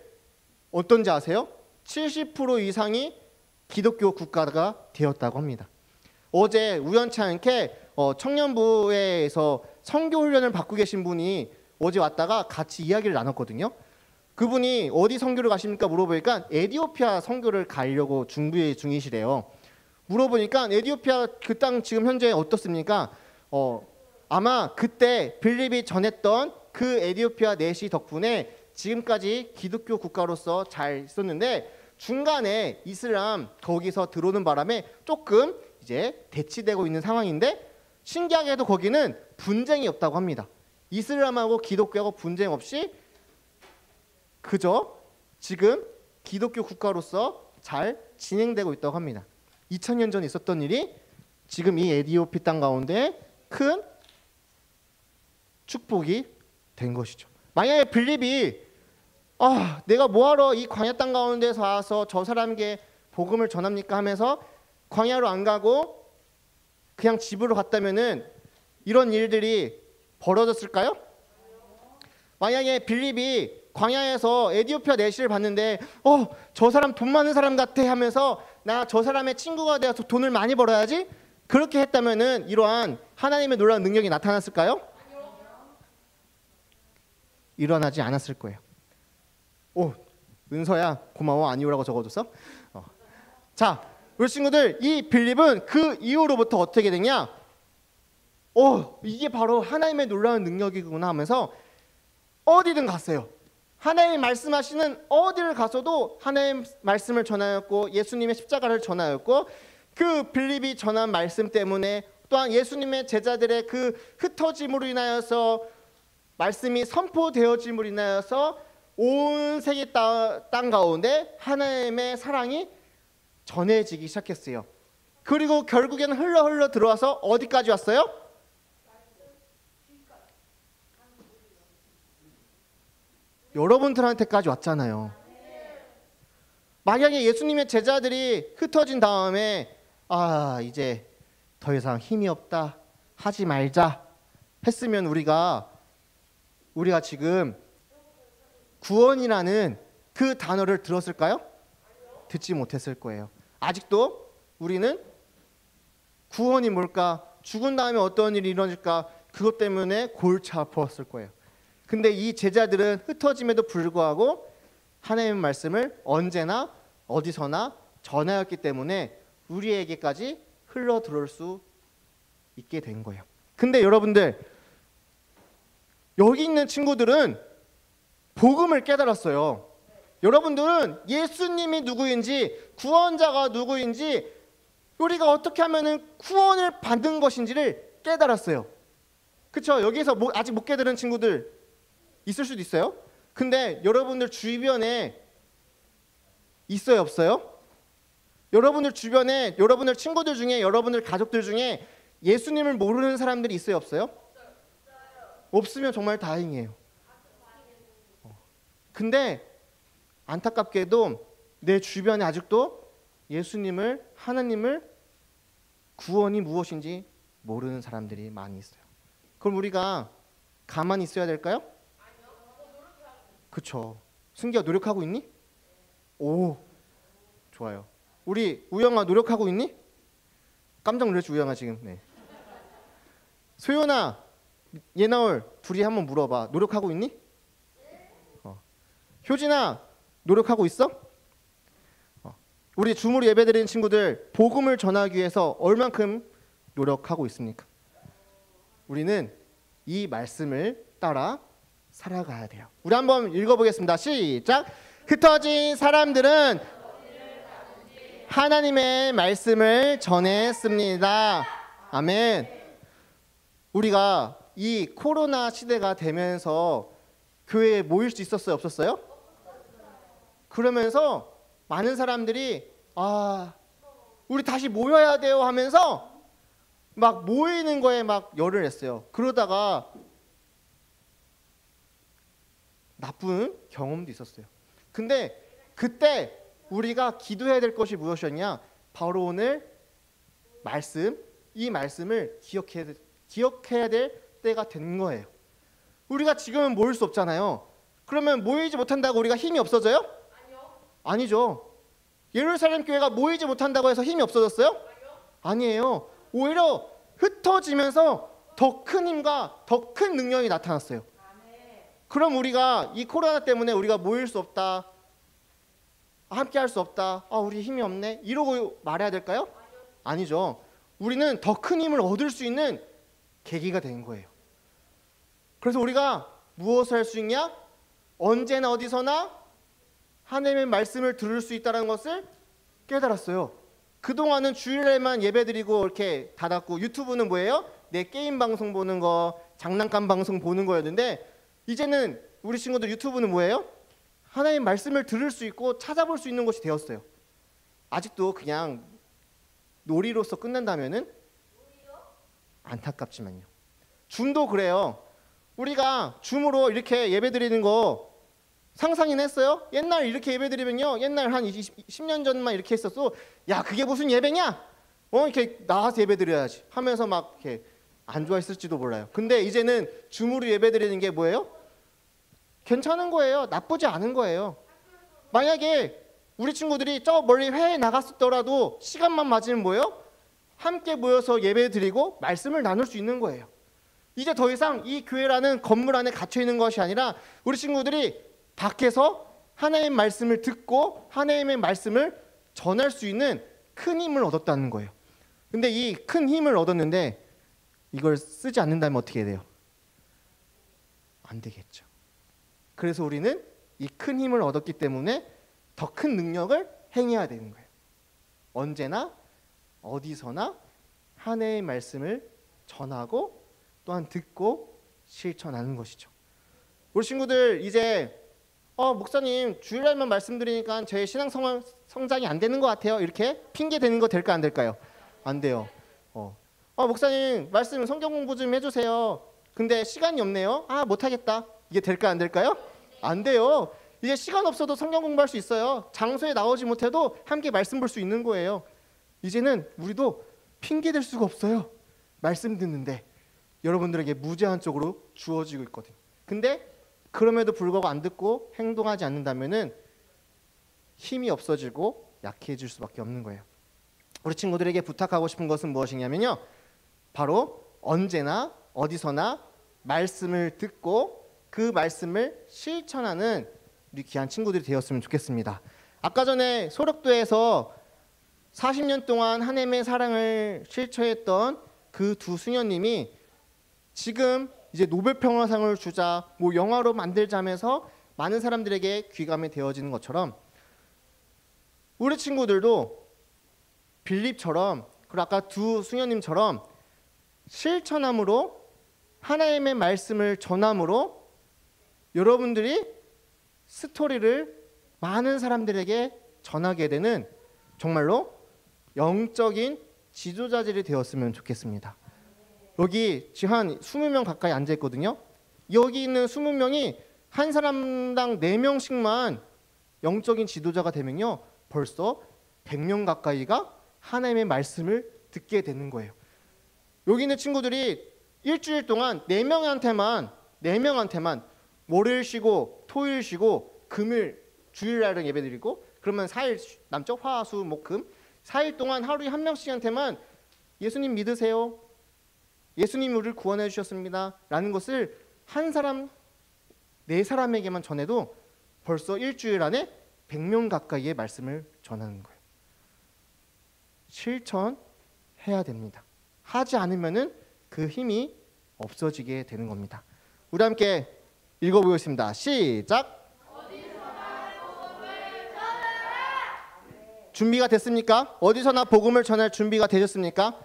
어떤지 아세요? 70% 이상이 기독교 국가가 되었다고 합니다. 어제 우연치 않게 청년부에서 선교 훈련을 받고 계신 분이 어제 왔다가 같이 이야기를 나눴거든요. 그분이 어디 선교를 가십니까 물어보니까 에디오피아 선교를 가려고 준비 중이시래요. 물어보니까 에디오피아 그 땅 지금 현재 어떻습니까? 아마 그때 빌립이 전했던 그 에디오피아 내시 덕분에 지금까지 기독교 국가로서 잘 있었는데, 중간에 이슬람 거기서 들어오는 바람에 조금 이제 대치되고 있는 상황인데, 신기하게도 거기는 분쟁이 없다고 합니다. 이슬람하고 기독교하고 분쟁 없이 그저 지금 기독교 국가로서 잘 진행되고 있다고 합니다. 2000년 전에 있었던 일이 지금 이 에디오피 땅 가운데 큰 축복이 된 것이죠. 만약에 빌립이 내가 뭐하러 이 광야 땅 가운데서 와서 저 사람에게 복음을 전합니까 하면서 광야로 안 가고 그냥 집으로 갔다면은 이런 일들이 벌어졌을까요? 만약에 빌립이 광야에서 에디오피아 내시를 봤는데 저 사람 돈 많은 사람 같아 하면서 나 저 사람의 친구가 되어서 돈을 많이 벌어야지, 그렇게 했다면은 이러한 하나님의 놀라운 능력이 나타났을까요? 일어나지 않았을 거예요. 은서야 고마워, 아니오라고 적어줬어? 자, 우리 친구들, 이 빌립은 그 이후로부터 어떻게 되냐? 이게 바로 하나님의 놀라운 능력이구나 하면서 어디든 갔어요. 하나님 말씀하시는 어디를 가서도 하나님 말씀을 전하였고 예수님의 십자가를 전하였고, 그 빌립이 전한 말씀 때문에 또한 예수님의 제자들의 그 흩어짐으로 인하여서 말씀이 선포되어짐으로 인하여서 온 세계 땅 가운데 하나님의 사랑이 전해지기 시작했어요. 그리고 결국에는 흘러 들어와서 어디까지 왔어요? 여러분들한테까지 왔잖아요. 만약에 예수님의 제자들이 흩어진 다음에 이제 더 이상 힘이 없다, 하지 말자 했으면 우리가 지금 구원이라는 그 단어를 들었을까요? 듣지 못했을 거예요. 아직도 우리는 구원이 뭘까, 죽은 다음에 어떤 일이 일어날까, 그것 때문에 골치 아팠을 거예요. 근데 이 제자들은 흩어짐에도 불구하고 하나님의 말씀을 언제나 어디서나 전하였기 때문에 우리에게까지 흘러 들어올 수 있게 된 거예요. 근데 여러분들, 여기 있는 친구들은 복음을 깨달았어요. 여러분들은 예수님이 누구인지, 구원자가 누구인지, 우리가 어떻게 하면 구원을 받는 것인지를 깨달았어요. 그렇죠? 여기서 아직 못 깨달은 친구들 있을 수도 있어요. 근데 여러분들 주변에 있어요, 없어요? 여러분들 주변에, 여러분들 친구들 중에, 여러분들 가족들 중에 예수님을 모르는 사람들이 있어요, 없어요? 없으면 정말 다행이에요. 근데 안타깝게도 내 주변에 아직도 예수님을, 하나님을 구원이 무엇인지 모르는 사람들이 많이 있어요. 그럼 우리가 가만히 있어야 될까요? 그쵸. 승기야 노력하고 있니? 오, 좋아요. 우리 우영아 노력하고 있니? 깜짝 놀랐지 우영아 지금. 네. 소연아, 예나올 둘이 한번 물어봐. 노력하고 있니? 효진아 노력하고 있어? 우리 줌으로 예배드리는 친구들 복음을 전하기 위해서 얼만큼 노력하고 있습니까? 우리는 이 말씀을 따라 살아가야 돼요. 우리 한번 읽어보겠습니다. 시작. 흩어진 사람들은 하나님의 말씀을 전했습니다. 아멘. 우리가 이 코로나 시대가 되면서 교회에 모일 수 있었어요? 없었어요? 그러면서 많은 사람들이 우리 다시 모여야 돼요 하면서 막 모이는 거에 막 열을 냈어요. 그러다가 나쁜 경험도 있었어요. 근데 그때 우리가 기도해야 될 것이 무엇이었냐? 바로 오늘 말씀, 이 말씀을 기억해야 될 때가 된 거예요. 우리가 지금은 모일 수 없잖아요. 그러면 모이지 못한다고 우리가 힘이 없어져요? 아니죠. 예루살렘 교회가 모이지 못한다고 해서 힘이 없어졌어요? 아니에요. 오히려 흩어지면서 더 큰 힘과 더 큰 능력이 나타났어요. 그럼 우리가 이 코로나 때문에 우리가 모일 수 없다, 함께 할 수 없다, 우리 힘이 없네 이러고 말해야 될까요? 아니죠. 우리는 더 큰 힘을 얻을 수 있는 계기가 된 거예요. 그래서 우리가 무엇을 할 수 있냐? 언제나 어디서나 하나님의 말씀을 들을 수 있다는 것을 깨달았어요. 그동안은 주일에만 예배드리고 이렇게 닫았고, 유튜브는 뭐예요? 내 게임 방송 보는 거, 장난감 방송 보는 거였는데, 이제는 우리 친구들 유튜브는 뭐예요? 하나님 말씀을 들을 수 있고 찾아볼 수 있는 곳이 되었어요. 아직도 그냥 놀이로서 끝난다면은 안타깝지만요. 줌도 그래요. 우리가 줌으로 이렇게 예배드리는 거 상상이나 했어요? 옛날 이렇게 예배드리면요, 옛날 한 10년 전만 이렇게 했었어. 야, 그게 무슨 예배냐? 이렇게 나와서 예배드려야지 하면서 막 이렇게 안 좋아했을지도 몰라요. 근데 이제는 줌으로 예배드리는 게 뭐예요? 괜찮은 거예요. 나쁘지 않은 거예요. 만약에 우리 친구들이 저 멀리 회에 나갔었더라도 시간만 맞으면 뭐예요? 함께 모여서 예배드리고 말씀을 나눌 수 있는 거예요. 이제 더 이상 이 교회라는 건물 안에 갇혀 있는 것이 아니라 우리 친구들이 밖에서 하나님의 말씀을 듣고 하나님의 말씀을 전할 수 있는 큰 힘을 얻었다는 거예요. 근데 이 큰 힘을 얻었는데 이걸 쓰지 않는다면 어떻게 돼요? 안 되겠죠. 그래서 우리는 이 큰 힘을 얻었기 때문에 더 큰 능력을 행해야 되는 거예요. 언제나 어디서나 하나님의 말씀을 전하고 또한 듣고 실천하는 것이죠. 우리 친구들 이제 목사님 주일날만 말씀드리니까 제 신앙 성장이 안 되는 것 같아요, 이렇게 핑계 대는 거 될까 안 될까요? 안 돼요. 목사님 말씀 성경 공부 좀 해주세요. 근데 시간이 없네요. 못하겠다. 이게 될까 안 될까요? 안 돼요. 이제 시간 없어도 성경 공부할 수 있어요. 장소에 나오지 못해도 함께 말씀 볼 수 있는 거예요. 이제는 우리도 핑계 댈 수가 없어요. 말씀 듣는데 여러분들에게 무제한적으로 주어지고 있거든요. 근데 그럼에도 불구하고 안 듣고 행동하지 않는다면은 힘이 없어지고 약해질 수밖에 없는 거예요. 우리 친구들에게 부탁하고 싶은 것은 무엇이냐면요, 바로 언제나 어디서나 말씀을 듣고 그 말씀을 실천하는 우리 귀한 친구들이 되었으면 좋겠습니다. 아까 전에 소록도에서 40년 동안 하나님의 사랑을 실천했던 그 두 수녀님이 지금 이제 노벨 평화상을 주자, 영화로 만들자면서 많은 사람들에게 귀감이 되어지는 것처럼 우리 친구들도 빌립처럼, 그리고 아까 두 수녀님처럼 실천함으로 하나님의 말씀을 전함으로 여러분들이 스토리를 많은 사람들에게 전하게 되는 정말로 영적인 지도자들이 되었으면 좋겠습니다. 여기 지금 한 20명 가까이 앉아있거든요. 여기 있는 20명이 한 사람당 4명씩만 영적인 지도자가 되면요, 벌써 100명 가까이가 하나님의 말씀을 듣게 되는 거예요. 여기 있는 친구들이 일주일 동안 4명한테만 월요일 쉬고 토요일 쉬고 금일 주일날은 예배드리고 그러면 4일 남죠? 화, 수, 목, 금 4일 동안 하루에 한 명씩한테만 예수님 믿으세요. 예수님 우리를 구원해 주셨습니다. 라는 것을 한 사람 4사람에게만 전해도 벌써 일주일 안에 100명 가까이의 말씀을 전하는 거예요. 실천해야 됩니다. 하지 않으면은 그 힘이 없어지게 되는 겁니다. 우리 함께 읽어보겠습니다. 시작. 준비가 됐습니까? 어디서나 복음을 전할 준비가 되셨습니까?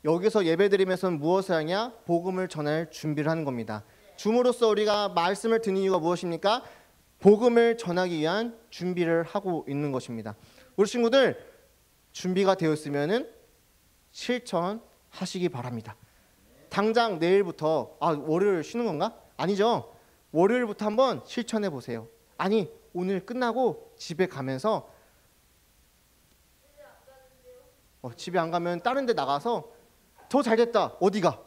여기서 예배드리면서 무엇을 하냐? 복음을 전할 준비를 하는 겁니다. 줌으로써 우리가 말씀을 듣는 이유가 무엇입니까? 복음을 전하기 위한 준비를 하고 있는 것입니다. 우리 친구들 준비가 되었으면은 실천하시기 바랍니다. 당장 내일부터 월요일 쉬는 건가? 아니죠. 월요일부터 한번 실천해 보세요. 아니 오늘 끝나고 집에 가면서 집에 안 가면 다른 데 나가서 더 잘됐다. 어디가?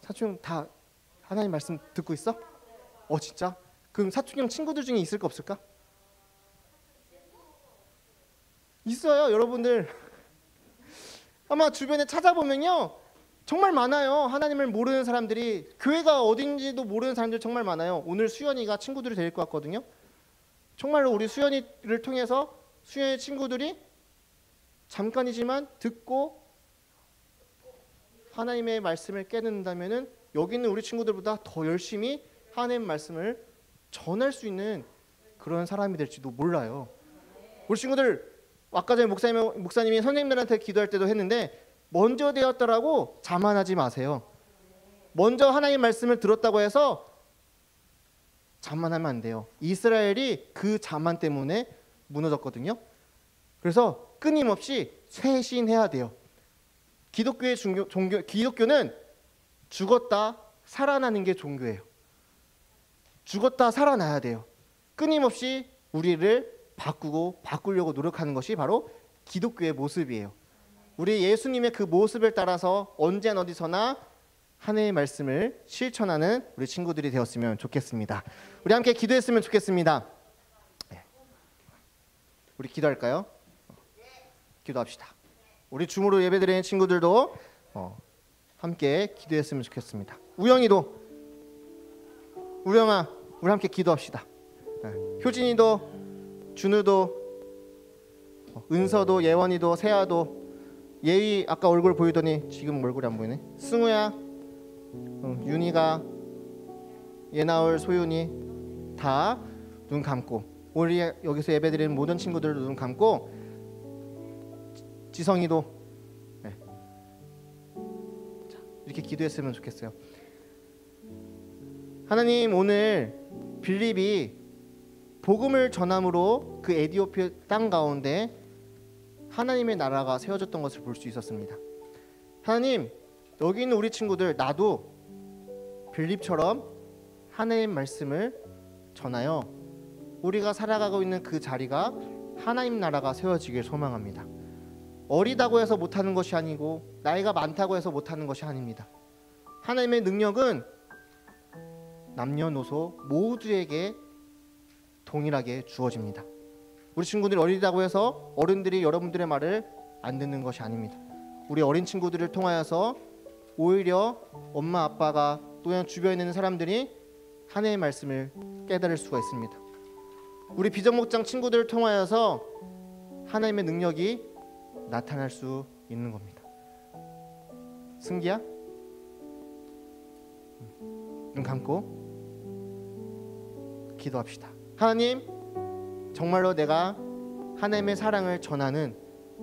사촌 형 다 하나님 말씀 듣고 있어? 진짜? 그럼 사촌 형 친구들 중에 있을까 없을까? 있어요 여러분들. 아마 주변에 찾아보면요 정말 많아요. 하나님을 모르는 사람들이, 교회가 어딘지도 모르는 사람들 정말 많아요. 오늘 수연이가 친구들이 될 것 같거든요. 정말로 우리 수연이를 통해서 수연이 친구들이 잠깐이지만 듣고 하나님의 말씀을 깨닫는다면은 여기 있는 우리 친구들보다 더 열심히 하나님의 말씀을 전할 수 있는 그런 사람이 될지도 몰라요. 우리 친구들 아까 전에 목사님이 선생님들한테 기도할 때도 했는데 먼저 되었다라고 자만하지 마세요. 먼저 하나님의 말씀을 들었다고 해서 자만하면 안 돼요. 이스라엘이 그 자만 때문에 무너졌거든요. 그래서 끊임없이 쇄신해야 돼요. 기독교는 죽었다 살아나는 게 종교예요. 죽었다 살아나야 돼요. 끊임없이 우리를 바꾸려고 노력하는 것이 바로 기독교의 모습이에요. 우리 예수님의 그 모습을 따라서 언제나 어디서나 하나님의 말씀을 실천하는 우리 친구들이 되었으면 좋겠습니다. 우리 함께 기도했으면 좋겠습니다. 우리 기도할까요? 기도합시다. 우리 줌으로 예배드리는 친구들도 함께 기도했으면 좋겠습니다. 우영아 우리 함께 기도합시다. 효진이도 준우도 은서도 예원이도 세아도 예위 아까 얼굴 보이더니 지금 얼굴이 안 보이네. 승우야 윤희가 예나올 소윤이 다 눈 감고 우리 여기서 예배드리는 모든 친구들도 눈 감고 지성이도 이렇게 기도했으면 좋겠어요. 하나님 오늘 빌립이 복음을 전함으로 그 에디오피아 땅 가운데 하나님의 나라가 세워졌던 것을 볼 수 있었습니다. 하나님 여기 있는 우리 친구들 나도 빌립처럼 하나님의 말씀을 전하여 우리가 살아가고 있는 그 자리가 하나님 나라가 세워지길 소망합니다. 어리다고 해서 못하는 것이 아니고 나이가 많다고 해서 못하는 것이 아닙니다. 하나님의 능력은 남녀노소 모두에게 동일하게 주어집니다. 우리 친구들이 어리다고 해서 어른들이 여러분들의 말을 안 듣는 것이 아닙니다. 우리 어린 친구들을 통하여서 오히려 엄마 아빠가 또한 주변에 있는 사람들이 하나님의 말씀을 깨달을 수가 있습니다. 우리 비전목장 친구들을 통하여서 하나님의 능력이 나타날 수 있는 겁니다. 승기야 눈 감고 기도합시다. 하나님 정말로 내가 하나님의 사랑을 전하는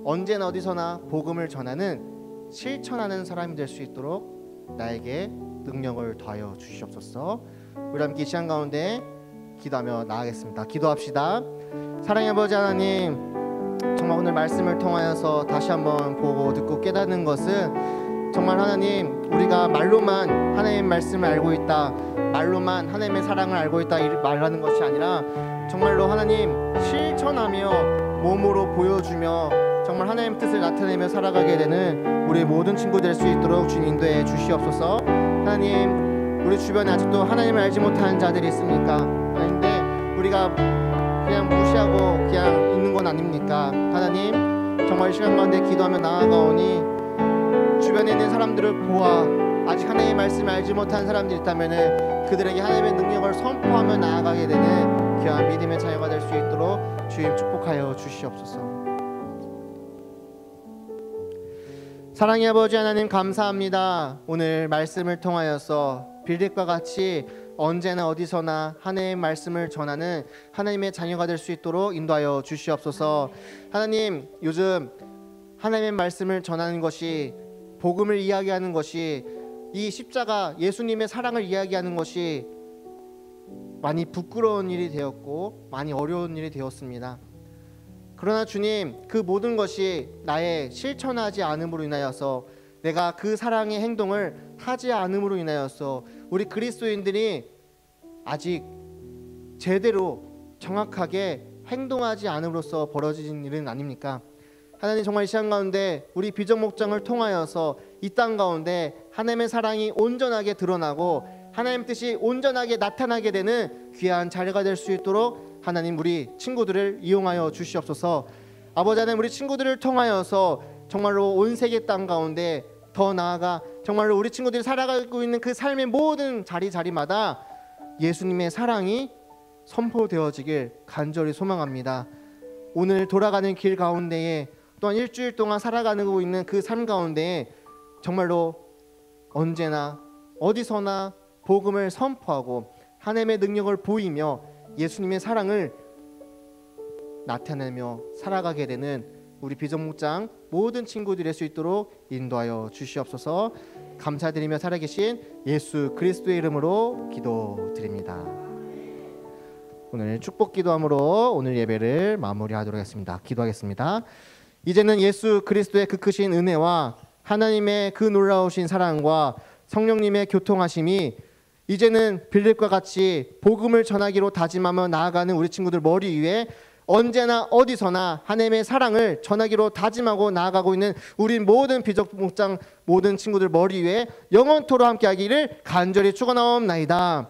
언제나 어디서나 복음을 전하는 실천하는 사람이 될 수 있도록 나에게 능력을 더하여 주시옵소서. 우리 함께 이 시간 가운데 기도하며 나아가겠습니다. 기도합시다. 사랑의 아버지 하나님 정말 오늘 말씀을 통하여서 다시 한번 보고 듣고 깨닫는 것은 정말 하나님 우리가 말로만 하나님의 말씀을 알고 있다 말로만 하나님의 사랑을 알고 있다 말하는 것이 아니라 정말로 하나님 실천하며 몸으로 보여주며 정말 하나님의 뜻을 나타내며 살아가게 되는 우리 모든 친구 될 수 있도록 주님 인도해 주시옵소서. 하나님, 우리 주변에 아직도 하나님을 알지 못하는 자들이 있습니까? 아닌데 우리가 그냥 무시하고 그냥 있는 건 아닙니까? 하나님, 정말 이 시간 가운데 기도하며 나아가오니 주변에 있는 사람들을 보아 아직 하나님의 말씀을 알지 못하는 사람들이 있다면 그들에게 하나님의 능력을 선포하며 나아가게 되는 귀한 믿음의 자녀가 될 수 있도록 주님 축복하여 주시옵소서. 사랑의 아버지 하나님, 감사합니다. 오늘 말씀을 통하여서 빌립과 같이 언제나 어디서나 하나님의 말씀을 전하는 하나님의 자녀가 될 수 있도록 인도하여 주시옵소서. 하나님, 요즘 하나님의 말씀을 전하는 것이, 복음을 이야기하는 것이, 이 십자가 예수님의 사랑을 이야기하는 것이 많이 부끄러운 일이 되었고 많이 어려운 일이 되었습니다. 그러나 주님, 그 모든 것이 나의 실천하지 않음으로 인하여서, 내가 그 사랑의 행동을 하지 않음으로 인하여서 우리 그리스도인들이 아직 제대로 정확하게 행동하지 않음으로써 벌어진 일은 아닙니까? 하나님, 정말 이 시간 가운데 우리 비전 목장을 통하여서 이 땅 가운데 하나님의 사랑이 온전하게 드러나고 하나님 뜻이 온전하게 나타나게 되는 귀한 자리가 될 수 있도록 하나님, 우리 친구들을 이용하여 주시옵소서. 아버지 하나님, 우리 친구들을 통하여서 정말로 온 세계 땅 가운데 더 나아가 정말로 우리 친구들이 살아가고 있는 그 삶의 모든 자리마다 예수님의 사랑이 선포되어지길 간절히 소망합니다. 오늘 돌아가는 길 가운데에, 또한 일주일 동안 살아가고 있는 그 삶 가운데에 정말로 언제나 어디서나 복음을 선포하고 하나님의 능력을 보이며 예수님의 사랑을 나타내며 살아가게 되는 우리 비전 목장 모든 친구들이 될 수 있도록 인도하여 주시옵소서. 감사드리며 살아계신 예수 그리스도의 이름으로 기도드립니다. 오늘 축복 기도함으로 오늘 예배를 마무리하도록 하겠습니다. 기도하겠습니다. 이제는 예수 그리스도의 그 크신 은혜와 하나님의 그 놀라우신 사랑과 성령님의 교통하심이 이제는 빌립과 같이 복음을 전하기로 다짐하며 나아가는 우리 친구들 머리 위에 언제나 어디서나 하나님의 사랑을 전하기로 다짐하고 나아가고 있는 우리 모든 비전 목장 모든 친구들 머리 위에 영원토록 함께하기를 간절히 축원하옵나이다.